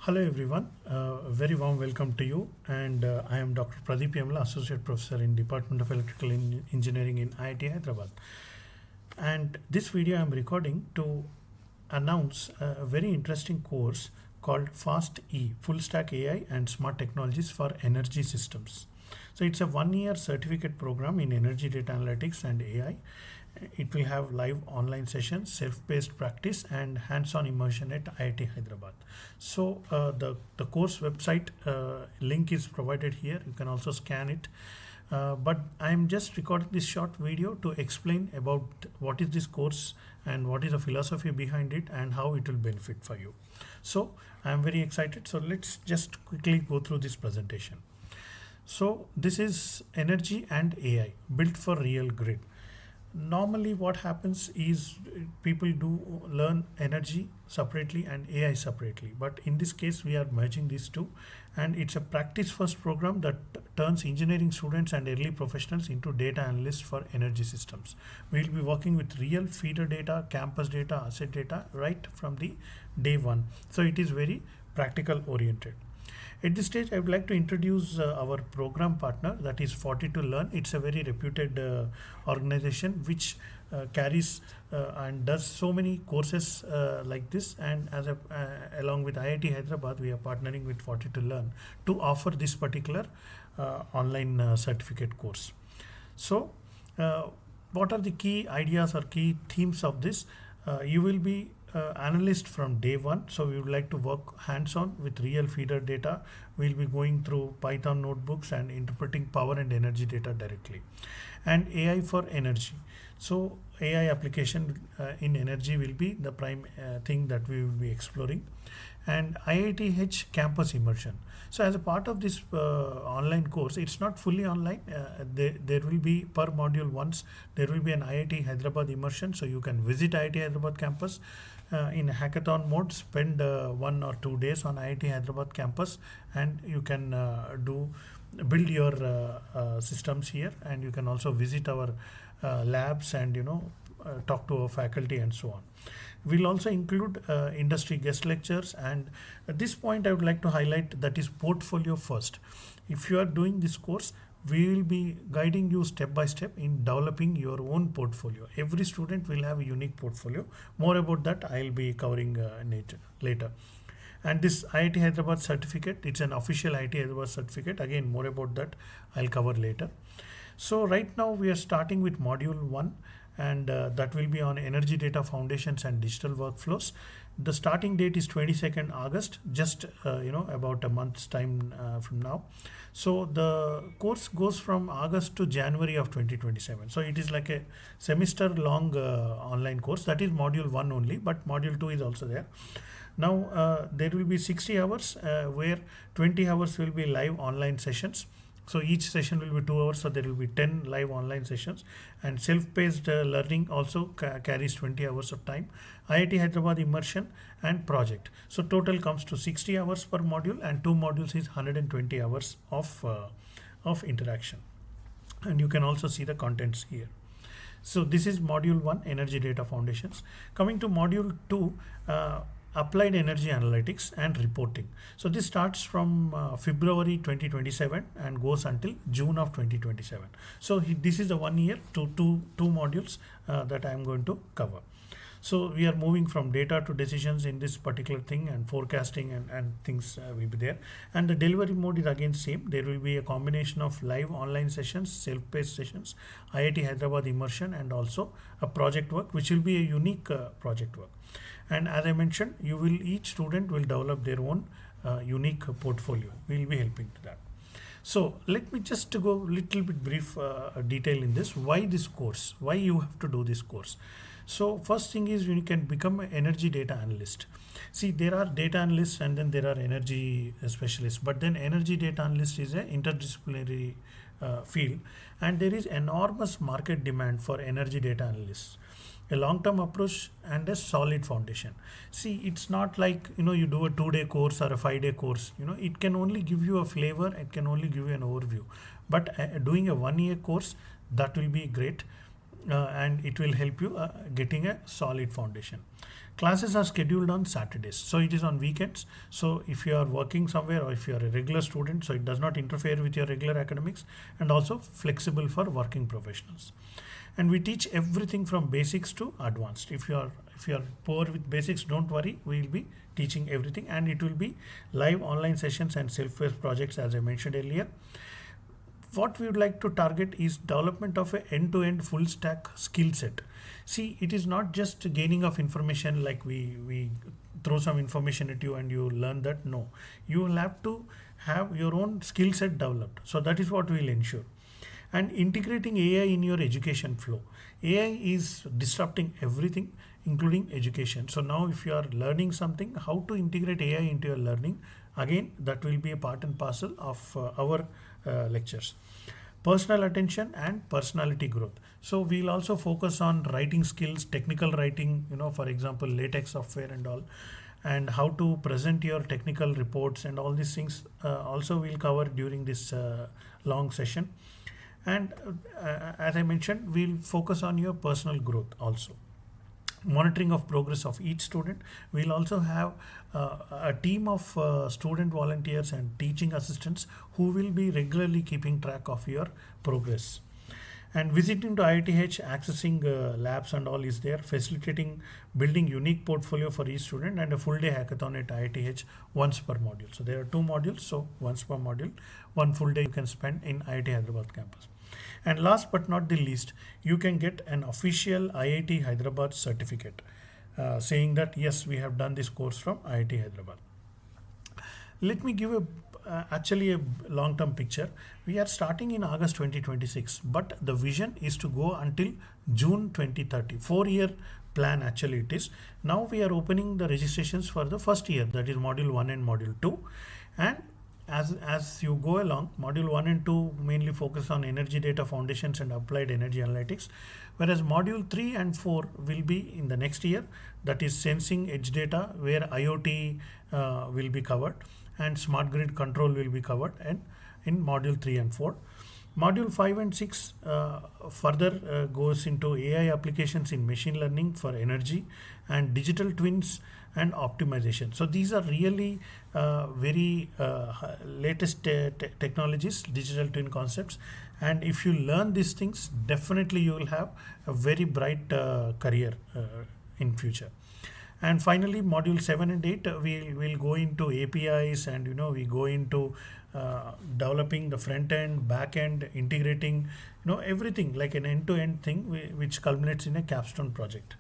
Hello everyone, a very warm welcome to you, and I am Dr. Pradeep Yamla, Associate Professor in Department of Electrical Engineering in IIT Hyderabad. And this video I am recording to announce a very interesting course called Fast E, Full Stack AI and Smart Technologies for Energy Systems. So it's a 1 year certificate program in energy data analytics and AI. It will have live online sessions, self-paced practice, and hands-on immersion at IIT Hyderabad. So the course website link is provided here. You can also scan it. But I'm just recording this short video to explain about what is this course and what is the philosophy behind it and how it will benefit for you. So I'm very excited. So let's just quickly go through this presentation. So this is energy and AI built for real grid. Normally what happens is people do learn energy separately and AI separately, but in this case we are merging these two, and it's a practice first program that turns engineering students and early professionals into data analysts for energy systems. We'll be working with real feeder data, campus data, asset data right from the day one, so it is very practical oriented. At this stage, I would like to introduce our program partner, that is 40 to Learn. It's a very reputed organization which carries and does so many courses like this. And along with IIT Hyderabad, we are partnering with 40 to Learn to offer this particular online certificate course. So, what are the key ideas or key themes of this? You will be analyst from day one, so we would like to work hands-on with real feeder data. We'll be going through Python notebooks and interpreting power and energy data directly. And AI for energy, so AI application in energy will be the prime thing that we will be exploring. And IITH campus immersion. So as a part of this online course, it's not fully online. There will be per module once, there will be an IIT Hyderabad immersion. So you can visit IIT Hyderabad campus in hackathon mode, spend 1 or 2 days on IIT Hyderabad campus, and you can build your systems here, and you can also visit our labs and talk to our faculty and so on. We'll also include industry guest lectures, and at this point I would like to highlight that is portfolio first. If you are doing this course, we will be guiding you step by step in developing your own portfolio. Every student will have a unique portfolio. More about that I'll be covering later. And this IIT Hyderabad certificate, it's an official IIT Hyderabad certificate. Again, more about that I'll cover later. So right now we are starting with module 1, and that will be on energy data foundations and digital workflows. The starting date is 22nd August, just about a month's time from now. So the course goes from August to January of 2027. So it is like a semester long online course. That is module 1 only, but module 2 is also there. Now there will be 60 hours where 20 hours will be live online sessions. So each session will be 2 hours, so there will be 10 live online sessions, and self-paced learning also carries 20 hours of time. IIT Hyderabad immersion and project. So total comes to 60 hours per module, and 2 modules is 120 hours of interaction. And you can also see the contents here. So this is module 1, energy data foundations. Coming to module 2, applied energy analytics and reporting. So this starts from February 2027 and goes until June of 2027. So this is a 1 year to two modules that I am going to cover. So we are moving from data to decisions in this particular thing, and forecasting and things will be there. And the delivery mode is again same. There will be a combination of live online sessions, self-paced sessions, IIT Hyderabad immersion, and also a project work, which will be a unique project work. And as I mentioned, each student will develop their own unique portfolio. We will be helping to that. So let me just go a little bit brief detail in this. Why this course? Why you have to do this course? So first thing is you can become an energy data analyst. See, there are data analysts and then there are energy specialists, but then energy data analyst is an interdisciplinary field, and there is enormous market demand for energy data analysts. A long-term approach and a solid foundation. See, it's not like you do a 2-day course or a 5-day course. It can only give you a flavor, it can only give you an overview. But doing a 1 year course, that will be great. and it will help you getting a solid foundation. Classes are scheduled on Saturdays, so it is on weekends. So if you are working somewhere or if you are a regular student, so it does not interfere with your regular academics, and also flexible for working professionals. And we teach everything from basics to advanced. If you are poor with basics, don't worry, we will be teaching everything, and it will be live online sessions and self-paced projects, as I mentioned earlier. What we would like to target is development of a end-to-end full stack skill set. See, it is not just gaining of information, like we throw some information at you and you learn that. No, you will have to have your own skill set developed. So that is what we will ensure. And integrating AI in your education flow. AI is disrupting everything, including education. So now if you are learning something, how to integrate AI into your learning, again, that will be a part and parcel of our lectures. Personal attention and personality growth. So we'll also focus on writing skills, technical writing, for example, latex software and all, and how to present your technical reports, and all these things also we'll cover during this long session. And as I mentioned, we'll focus on your personal growth also. Monitoring of progress of each student. We'll also have a team of student volunteers and teaching assistants who will be regularly keeping track of your progress. And visiting to IITH, accessing labs and all is there, facilitating building unique portfolio for each student, and a full day hackathon at IITH once per module. So there are 2 modules, so once per module, 1 full day you can spend in IIT Hyderabad campus. And last but not the least, you can get an official IIT Hyderabad certificate saying that yes, we have done this course from IIT Hyderabad. Let me give actually a long-term picture. We are starting in August 2026, but the vision is to go until June 2030. 4-year plan actually it is. Now we are opening the registrations for the first year, that is module 1 and module 2. And as you go along, module 1 and 2 mainly focus on energy data foundations and applied energy analytics, whereas module 3 and 4 will be in the next year, that is sensing edge data, where IoT will be covered, and smart grid control will be covered, and in module 3 and 4. Module 5 and 6 further goes into AI applications in machine learning for energy, and digital twins and optimization. So these are really very latest technologies, digital twin concepts, and if you learn these things, definitely you will have a very bright career in future. And finally, module 7 and 8, we will go into APIs, and we go into developing the front end, back end, integrating, everything like an end-to-end thing, which culminates in a capstone project.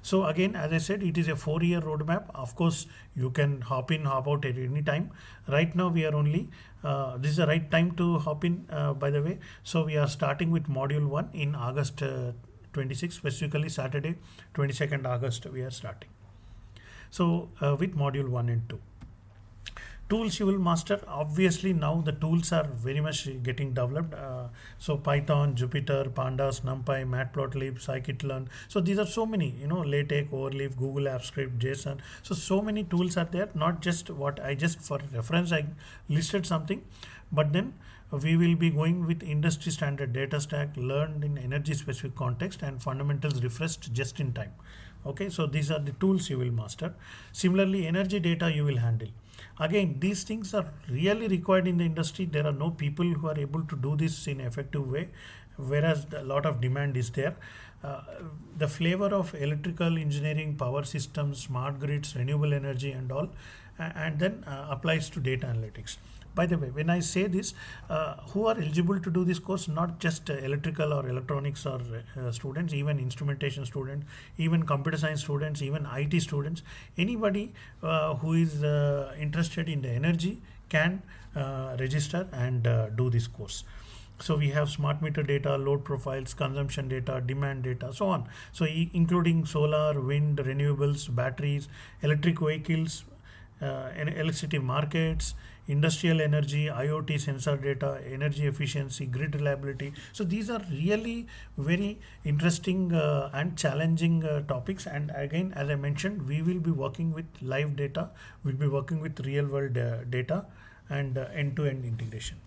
So again, as I said, it is a 4-year roadmap. Of course, you can hop in, hop out at any time. Right now we are only, this is the right time to hop in, by the way. So we are starting with module 1 in August 26, specifically Saturday, 22nd August, we are starting. So with module 1 and 2. Tools you will master. Obviously now the tools are very much getting developed. So Python, Jupyter, Pandas, NumPy, Matplotlib, scikit-learn. So these are so many, LaTeX, Overleaf, Google Apps Script, JSON. So many tools are there, not just what I just for reference I listed something, but then we will be going with industry standard data stack learned in energy specific context and fundamentals refreshed just in time. Okay, so these are the tools you will master. Similarly, energy data you will handle. Again, these things are really required in the industry. There are no people who are able to do this in an effective way, whereas a lot of demand is there. The flavor of electrical engineering, power systems, smart grids, renewable energy and all, and then applies to data analytics. By the way, when I say this, who are eligible to do this course, not just electrical or electronics or students, even instrumentation students, even computer science students, even IT students, anybody who is interested in the energy can register and do this course. So we have smart meter data, load profiles, consumption data, demand data, so on. So including solar, wind, renewables, batteries, electric vehicles, electricity markets, industrial energy, IoT sensor data, energy efficiency, grid reliability. So these are really very interesting and challenging topics. And again, as I mentioned, we will be working with live data, we'll be working with real world data and end-to-end integration.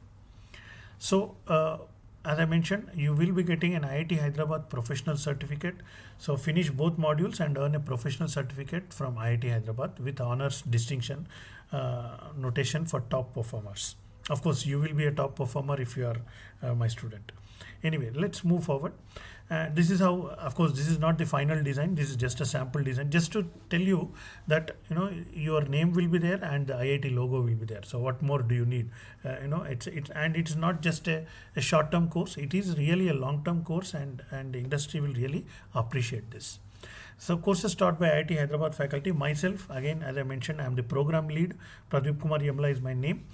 So as I mentioned, you will be getting an IIT Hyderabad professional certificate. So finish both modules and earn a professional certificate from IIT Hyderabad with honors distinction notation for top performers. Of course, you will be a top performer if you are my student. Anyway, let's move forward. This is how, of course, this is not the final design. This is just a sample design, just to tell you that your name will be there and the IIT logo will be there. So what more do you need? It's not just a short-term course. It is really a long-term course, and the industry will really appreciate this. So courses taught by IIT Hyderabad faculty. Myself, again, as I mentioned, I am the program lead. Pradeep Kumar Yamla is my name,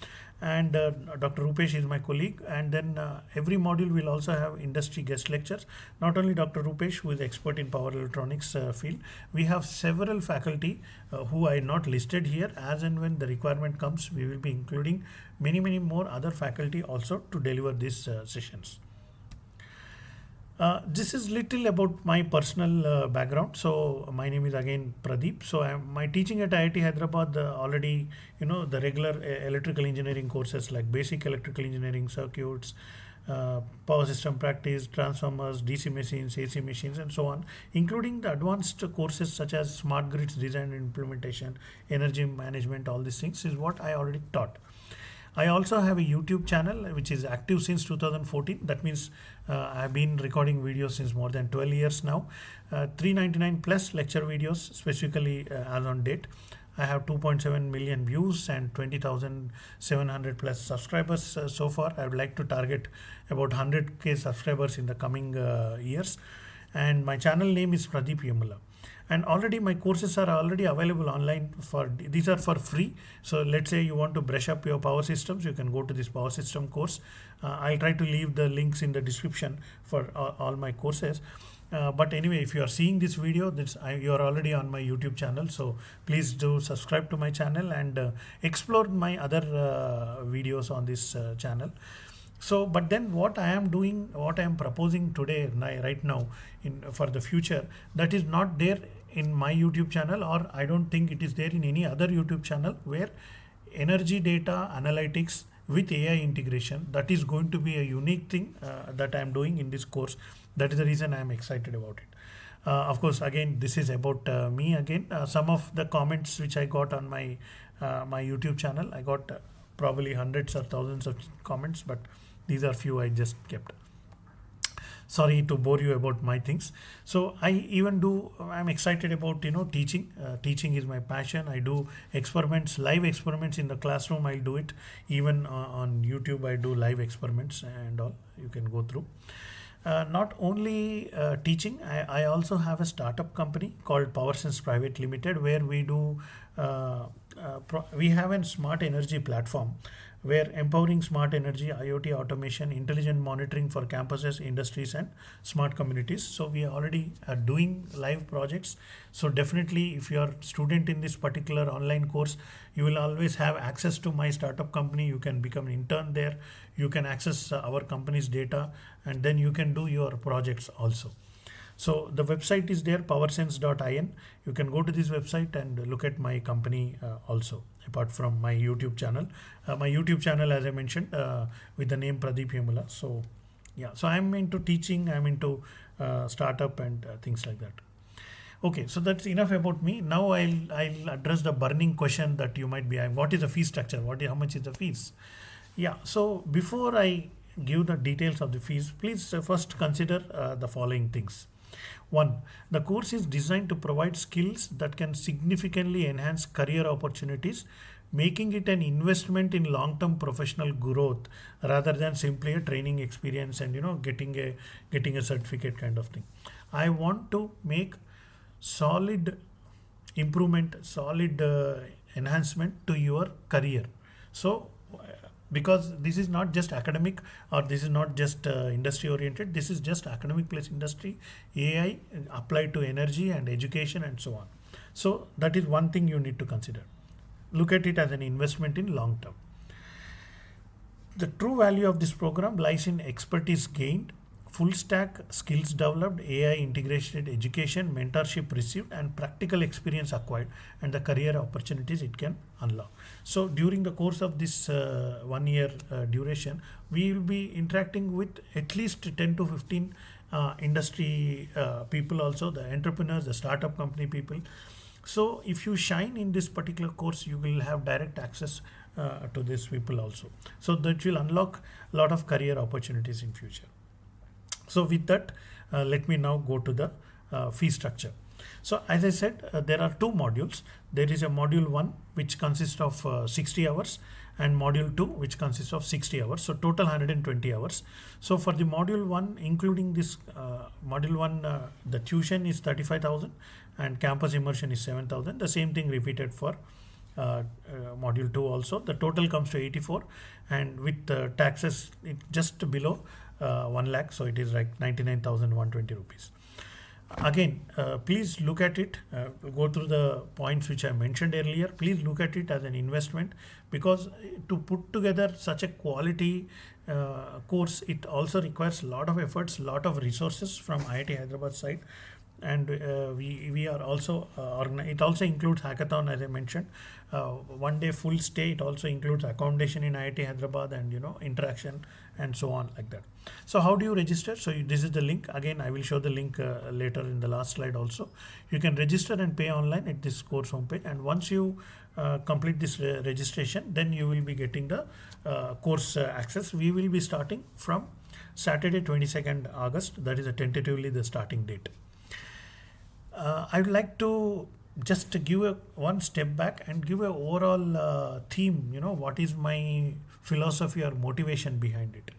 and Dr. Rupesh is my colleague. And then every module will also have industry guest lectures. Not only Dr. Rupesh, who is expert in power electronics field, we have several faculty who are not listed here. As and when the requirement comes, we will be including many more other faculty also to deliver these sessions. This is little about my personal background. So my name is again Pradeep. So my teaching at IIT Hyderabad already, the regular electrical engineering courses like basic electrical engineering, circuits, power system practice, transformers, DC machines, AC machines, and so on, including the advanced courses such as smart grids design and implementation, energy management. All these things is what I already taught. I also have a YouTube channel which is active since 2014. That means I have been recording videos since more than 12 years now. 399 plus lecture videos, specifically as on date. I have 2.7 million views and 20,700 plus subscribers so far. I would like to target about 100k subscribers in the coming years. And my channel name is Pradeep Yamala. And already my courses are already available online. These are for free. So let's say you want to brush up your power systems, you can go to this power system course. I'll try to leave the links in the description for all my courses. But anyway, if you are seeing this video, you are already on my YouTube channel. So please do subscribe to my channel and explore my other videos on this channel. So, but then what I am doing, what I am proposing today, right now, for the future, that is not there in my YouTube channel, or I don't think it is there in any other YouTube channel, where energy data analytics with AI integration, that is going to be a unique thing that I am doing in this course. That is the reason I am excited about it. Of course, again, this is about me again. Some of the comments which I got on my YouTube channel, I got probably hundreds or thousands of comments, but these are few I just kept. Sorry to bore you about my things. So I'm excited about teaching. Teaching is my passion. I do experiments, live experiments in the classroom. I'll do it. Even on YouTube, I do live experiments and all. You can go through. Not only teaching, I also have a startup company called PowerSense Private Limited, where we do we have a smart energy platform where empowering smart energy, IoT automation, intelligent monitoring for campuses, industries, and smart communities. So we are already doing live projects. So definitely, if you are a student in this particular online course, you will always have access to my startup company. You can become an intern there. You can access our company's data, and then you can do your projects also. So the website is there, powersense.in. You can go to this website and look at my company also, apart from my YouTube channel. My YouTube channel, as I mentioned, with the name Pradeep Yamala. So yeah, so I'm into teaching, I'm into startup and things like that. Okay, so that's enough about me. Now I'll address the burning question that you might be having. What is the fee structure? How much is the fees? Yeah, so before I give the details of the fees, please first consider the following things. 1. The course is designed to provide skills that can significantly enhance career opportunities, making it an investment in long-term professional growth rather than simply a training experience and getting a certificate kind of thing. I want to make solid improvement, solid enhancement to your career. So because this is not just academic, or this is not just industry oriented, this is just academic plus industry, AI applied to energy and education and so on. So that is one thing you need to consider. Look at it as an investment in long term. The true value of this program lies in expertise gained, full stack skills developed, AI integrated education, mentorship received, and practical experience acquired, and the career opportunities it can unlock. So during the course of this 1 year duration, we will be interacting with at least 10 to 15 industry people, also the entrepreneurs, the startup company people. So if you shine in this particular course, you will have direct access to these people also. So that will unlock a lot of career opportunities in future. So with that, let me now go to the fee structure. So as I said, there are two modules. There is a module 1 which consists of 60 hours, and module 2 which consists of 60 hours. So total 120 hours. So for the module 1, including this module 1, the tuition is 35,000 and campus immersion is 7,000. The same thing repeated for module 2 also. The total comes to 84, and with taxes it just below 1 lakh, so it is like 99,120 rupees. Again, please look at it, go through the points which I mentioned earlier. Please look at it as an investment, because to put together such a quality course, it also requires a lot of efforts, lot of resources from IIT Hyderabad side. And we are also it also includes hackathon, as I mentioned, 1 day full stay. It also includes accommodation in IIT Hyderabad and interaction and so on, like that. So how do you register? So this is the link. Again, I will show the link later in the last slide also. You can register and pay online at this course homepage, and once you complete this registration, then you will be getting the course access. We will be starting from Saturday 22nd August. That is tentatively the starting date. I would like to just give one step back and give a overall theme, what is my philosophy or motivation behind it.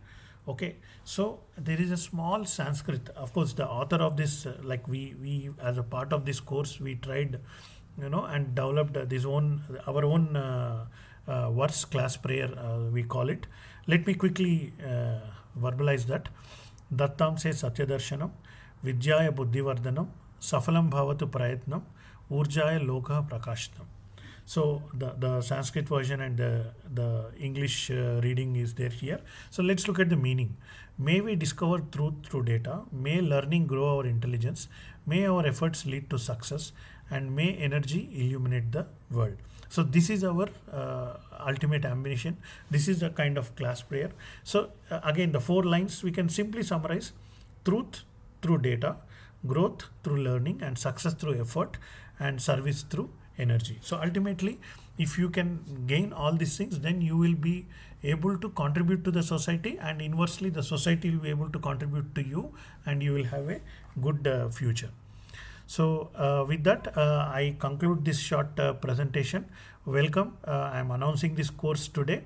Okay, so there is a small Sanskrit. Of course, the author of this, like we as a part of this course, we tried, and developed our own verse class prayer, we call it. Let me quickly verbalize that. Dattam se Satyadarshanam, Vidyaya Buddhivardhanam, Safalam Bhavatu Prayatnam, Urjaya Loka Prakashtam. So the Sanskrit version and the English reading is there here. So let's look at the meaning. May we discover truth through data. May learning grow our intelligence. May our efforts lead to success. And may energy illuminate the world. So this is our ultimate ambition. This is the kind of class prayer. So again, the 4 lines we can simply summarize: truth through data, growth through learning, and success through effort, and service through energy. So ultimately, if you can gain all these things, then you will be able to contribute to the society, and inversely the society will be able to contribute to you, and you will have a good future. So with that, I conclude this short presentation. Welcome. I am announcing this course today.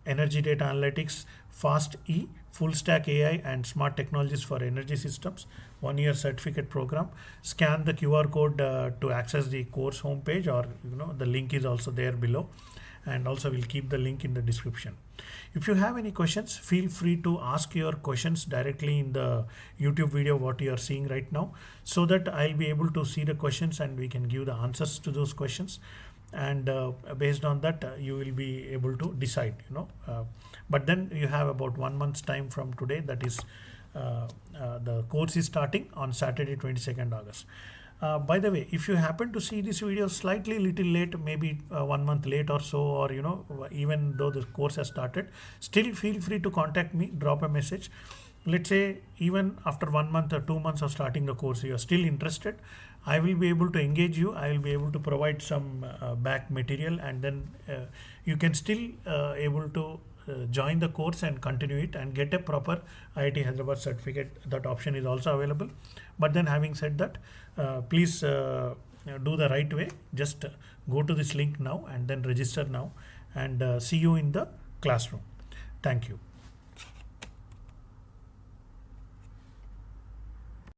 Energy Data Analytics, Fast E, Full Stack AI and Smart Technologies for Energy Systems, 1-year certificate program. Scan the QR code to access the course homepage, or the link is also there below, and also we'll keep the link in the description. If you have any questions, feel free to ask your questions directly in the YouTube video what you are seeing right now, so that I'll be able to see the questions and we can give the answers to those questions. And based on that, you will be able to decide, but then you have about 1 month's time from today. That is, the course is starting on Saturday 22nd August. By the way, if you happen to see this video slightly little late, maybe 1 month late or so, or even though the course has started, still feel free to contact me, drop a message. Let's say even after 1 month or 2 months of starting the course, you are still interested, I will be able to engage you. I will be able to provide some back material, and then you can still able to join the course and continue it and get a proper IIT Hyderabad certificate. That option is also available. But then, having said that, please do the right way. Just go to this link now and then register now, and see you in the classroom. Thank you.